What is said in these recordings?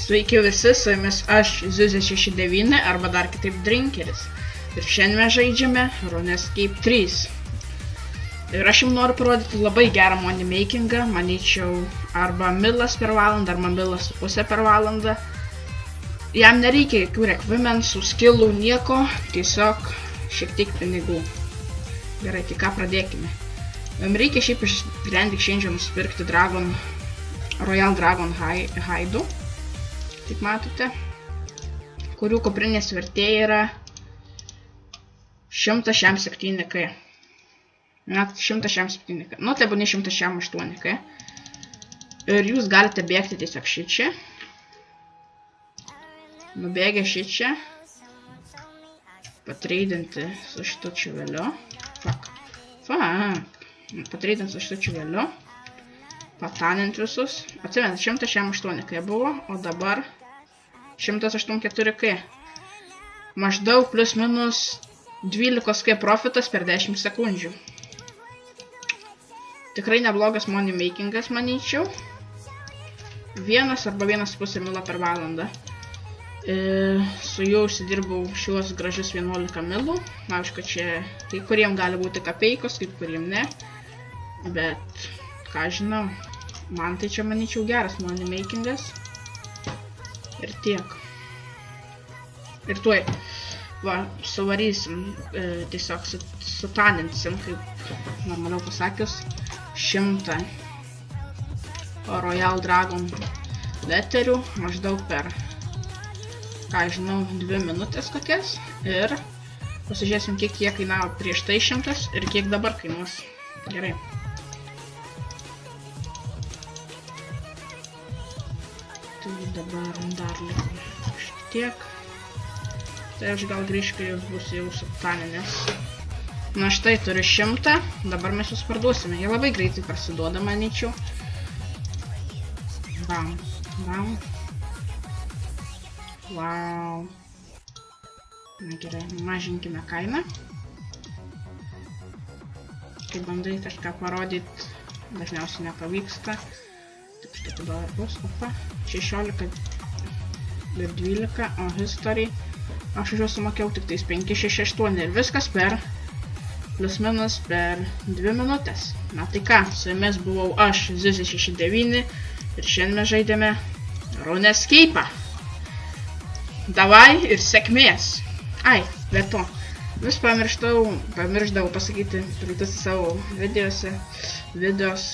Sveiki visi, su jumis aš Ziuzė69 arba dar kitaip Drinkeris. Ir šiandien mes žaidžiame RuneScape 3. Ir aš jums noriu parodyti labai gerą money makingą, manyčiau, arba milas per valandą, arba milas pusę per valandą. Jam nereikia jokių requirements, skillų, nieko, tiesiog šiek tiek pinigų. Gerai, tai ką pradėkime. Jums reikia šiaip iš Grand Exchange nusipirkti Royal Dragon Hide'ų. Kaip matote, kurių kuprinės vertė yra 167k. Net 167k. Nu, tai būna 168k. Ir jūs galite bėgti tiesiog šičia. Nubėgę šičia. Patreidinti su šito čiveliu. Patreidinti su šito čiveliu. Patanint visus. Atsimenat, 168k buvo, o dabar 184k. Maždaug plus minus 12k profitas per 10 sekundžių. Tikrai neblogas money makingas, manyčiau. 1 arba 1,5 milo per valandą. Su juo užsidirbau šiuos gražius 11 milų. Aišku, čia kai kuriem gali būti kapeikos, kai kuriem ne. Bet, ką žinau, man tai čia, manyčiau, geras money makingas. Ir tiek. Ir tuoj, suvarysim, tiesiog sutaninsim, kaip normaliau pasakius, 100 Royal Dragon leterių, maždaug per, ką žinau, 2 minutės kokias. Ir pasižiūrėsim, kiek jie kainavo prieš tai 100 ir kiek dabar kainuos. Gerai. Tai dabar dar liko šiek tiek. Tai aš gal grįžtu, kai jūs bus jau sutaninės. Na štai turiu 100, dabar mes jūs parduosime. Jie labai greitai prasiduoda, manyčiau. Bam, bam. Wow. Na gerai, mažinkime kainą. Kai bandai kažką parodyti, dažniausiai nepavyksta. Tik štai dabar bus, opa, 16 ir 12, o history aš už juos sumokėjau tik tais 5, 6, 8 ir viskas per plus minus per 2 minutės. Na tai ką, su jumis buvau aš, Ziuzė69, ir šiandien mes žaidėme RuneScape'ą. Davai ir sėkmės. Ai, bet to, vis pamiršdavau pasakyti praeituose savo videos.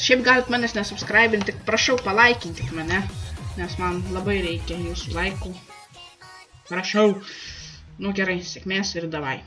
Šiaip galit manęs nesubscribinti, tik prašau palaikinkit mane, nes man labai reikia jūsų laikų. Prašau. Nu gerai, sėkmės ir davai.